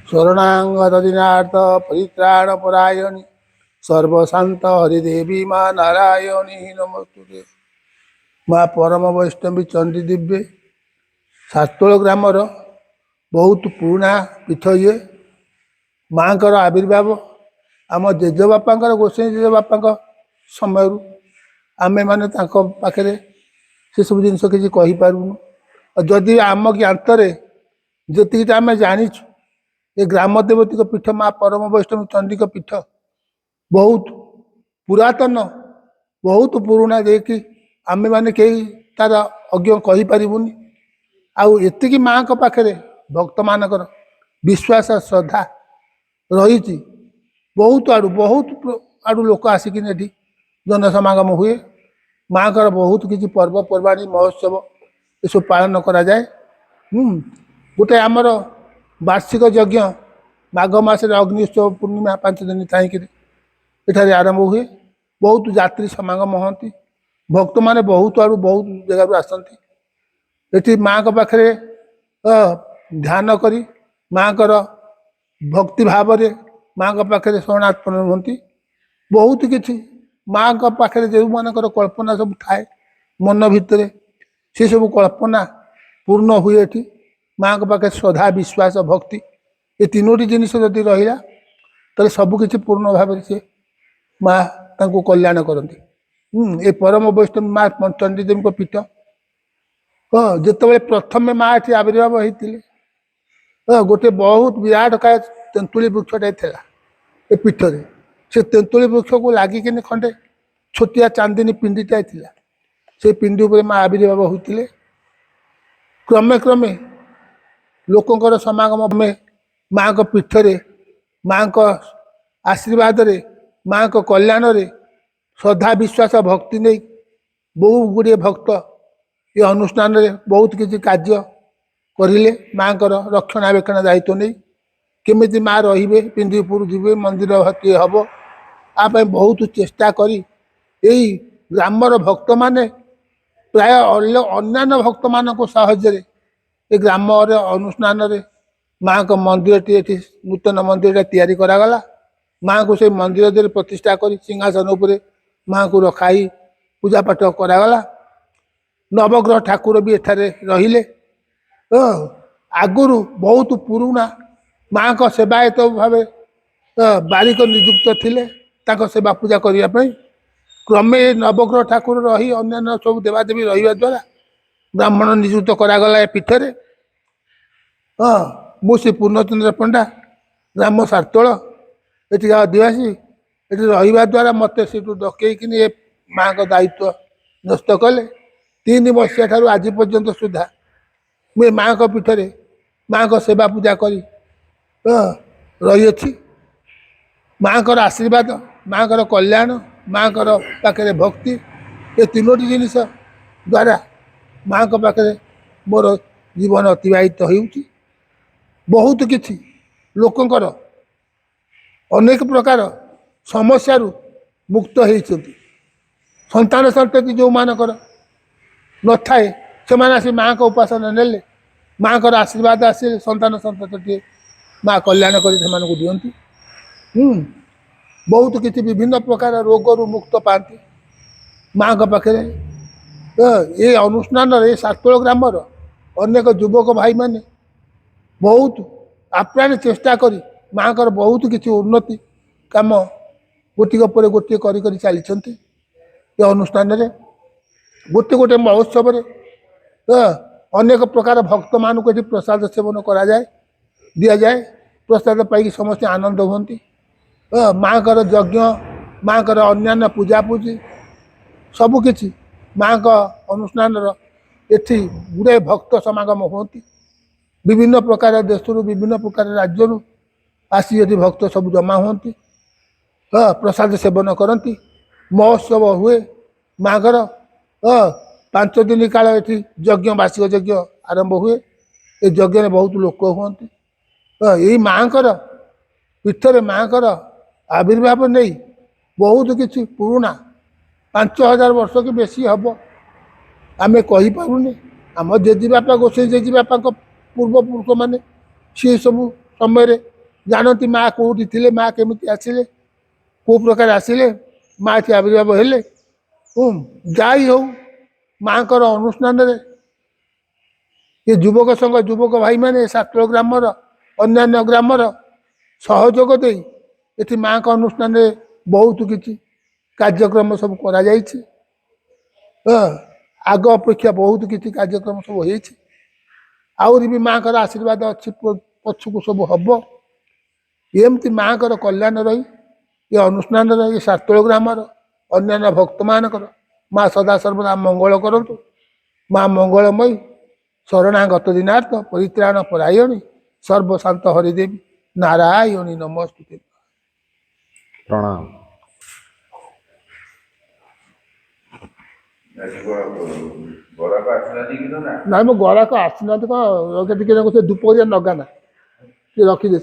शरणागतदीनार्थ परित्राणपरायणि सर्वशांत हरिदेवी माँ नारायणी नमस्तुते। माँ परम वैष्णवी चंडी दिव्य शास्तोल ग्रामर बहुत पुराणा पीठ ये माँ का आविर्भाव आम जेजेबापा गोसाई जेजेबापा समय आमे माने पाखे से सब जिन किसी कहीपरूँ जदि आम ज्ञातरे जी आम जाचु ये ग्राम देवती पीठ माँ परम वैष्णव चंडी पीठ बहुत पुरातन बहुत पुराणा देकी आमे माने कहीं तार अज्ञ कहीपरूनी आउ एतिकी माँ का पाखे भक्त मानकर विश्वास श्रद्धा रही बहुत आड़ू लोक आसिक जनसमागम हुए माँ का बहुत किसी पर्वपर्वाणी महोत्सव ये सब पालन करा जाए। गोटे आमर वार्षिक यज्ञ माघ मासरे अग्निउत्सव पूर्णिमा 5 दिन थी आरंभ हुए बहुत यात्री समागम होती भक्त माने बहुत आड़ू बहुत जगह आसती ये माँ का पाखे ध्यान करी माँ का भक्ति भाव माँ का पाखे शरणार्पण होती बहुत किसी माँ का पाखे जो मानकर कल्पना सब थाए मन भितर से सब कल्पना पूर्ण हुए थी माँ का पाखे श्रद्धा विश्वास भक्ति ये तीनोटी जिनिस जदि रहा तो सबकि पूर्ण भाव से माँ तांको कल्याण करती। ये परम वैष्णव माँ चंडी देवी पीठ हाँ जिते प्रथम माँ ये आविर्भाव होते गोटे बहुत विराट काय तेंतुली वृक्षटे था ए पीठरे से तेंतुली वृक्ष को लगिक खंडे छोटिया चांदिनी पिंडीटा था से पिंडी पर माँ आविर्भाव होते क्रमे क्रमे लोकंर समागम में माँ को पीठरे माँ को आशीर्वाद रे माँ को कल्याण रे श्रद्धा विश्वास भक्ति नहीं बहु गुड़े भक्त ये अनुष्ठान रे बहुत किसी कार्य करिले माँ को रक्षणाबेक्षण दायित्व नहीं केमिति माँ रे पिंडीपुर जीवे मंदिर भक्ति हम आप बहुत चेष्टा करी यही ग्रामर भक्त माने प्राय अन्य भक्त मान साहय ये ग्राम अनुष्ठान रे माँ को मंदिर टी नूतन मंदिर तैयारी करागला माँ को से मंदिर प्रतिष्ठा कर सिंहासन उपरे माँ को रखाई पूजा पाठ करागला नवग्रह ठाकुर भी एठारे रहिले आगुरु बहुत पुराणा माँ को सेवायत भाव बारिक नियुक्त थिले ताको सेवा पूजा करने क्रमे नवग्रह ठाकुर रही अन्य सब देवादेवी रहा द्वारा ब्राह्मण नियुक्त करागला पीठरे हाँ मुझे पूर्णचंद्र पंडा ग्राम सार्तोल ये आदिवासी ये रहा द्वारा मत से डकईकिन ये माँ का दायित्व न्यस्त कले 3 मसीहा ठारू आज पर्यंत सुधा मुझे माँ को पीठरे माँ को सेवा पूजा करी रही माँ का आशीर्वाद माँ का कल्याण माँ का पाखे भक्ति ये तीनोटी जिनिस द्वारा माँ का पाखे मोर जीवन अतिवाहित हो बहुत किसी लोकंकर अनेक प्रकार समस्या मुक्त होती संतान संतति जो मानकर न थाए से माँ का उपासना नेले माँ का आशीर्वाद आसे संतान संतति माँ कल्याण कर दिखती बहुत किसी विभिन्न प्रकार रोग मुक्त पाती माँ का पाखे ये अनुष्ठान ये सातोल ग्रामर अनेक युवक भाई माने बहुत आप्राण चेष्टा करी माँ का बहुत किसी उन्नति काम गोटी पर गोटे कर चली ये अनुष्ठान रे गोटे गोटे महोत्सव अनेक प्रकार भक्त मान को प्रसाद सेवन करा जाए दि जाए प्रसाद पाई समस्त आनंद होती माँ का यज्ञ माँ का अन्य पूजा पूजी सबकि माँ का अनुष्ठान ये गुड़े भक्त समागम होती विभिन्न प्रकार देश विभिन्न प्रकार राज्य आसी यदि भक्त सब जमा होती प्रसाद सेवन करती महोत्सव हुए माँ घर 5 दिन काल ये यज्ञ वार्षिक यज्ञ आरंभ हुए ये यज्ञ में बहुत लोक होती यही माँ का पीठरे माँ का आविर्भाव नहीं बहुत किसी पुराणा 5000 वर्ष की बेसी हम आमे कहीपरूनी आम जेजेबापा गोसाई जेजेबापा पूर्वपुरुष मैंने सी सब समय ଜାଣନ୍ତି ମା କେଉଁଠି ଥିଲେ, ମା କେମିତି ଆସିଲେ, କେଉଁ ପ୍ରକାର ଆସିଲେ, ମା ଏଠି ଆବିର୍ଭାବ ହେଲେ। ଯାଇ ହଉ ମାଙ୍କର ଅନୁଷ୍ଠାନରେ ଏ ଯୁବକ ସଂଘ ଯୁବକ ଭାଇମାନେ ଶାସ୍ତ୍ର ଗ୍ରାମର ଅନ୍ୟାନ୍ୟ ଗ୍ରାମର ସହଯୋଗ ଦେଇ ଏଠି ମାଙ୍କ ଅନୁଷ୍ଠାନରେ ବହୁତ କିଛି କାର୍ଯ୍ୟକ୍ରମ ସବୁ କରାଯାଇଛି। ଆଗ ଅପେକ୍ଷା ବହୁତ କିଛି କାର୍ଯ୍ୟକ୍ରମ ସବୁ ହେଇଛି। ଆହୁରି ବି ମାଙ୍କର ଆଶୀର୍ବାଦ ଅଛି, ପଛକୁ ସବୁ ହବ। ଏମିତି ମାଙ୍କର କଲ୍ୟାଣ ରହି ଏ ଅନୁଷ୍ଠାନର ଏ ଶାସ୍ତ୍ର ଗ୍ରାମର ଅନ୍ୟାନ୍ୟ ଭକ୍ତମାନଙ୍କର ମା ସଦାସର୍ବଦା ମଙ୍ଗଳ କରନ୍ତୁ। ମା ମଙ୍ଗଳମୟୀ ଶରଣାଗତ ଦିନାର୍ଥ ପରିତ୍ରାଣ ପରାୟଣୀ ସର୍ବଶାନ୍ତ ହରିଦେବୀ ନାରାୟଣୀ ନମସ୍ତେ। ପ୍ରଣାମ। ନାଇଁ ମୋ ଗରାକ ଆସିନାହାନ୍ତି, କ'ଣ ଟିକେ ଧୂପ ନଗାନା ଟିକେ ରଖିଦେ।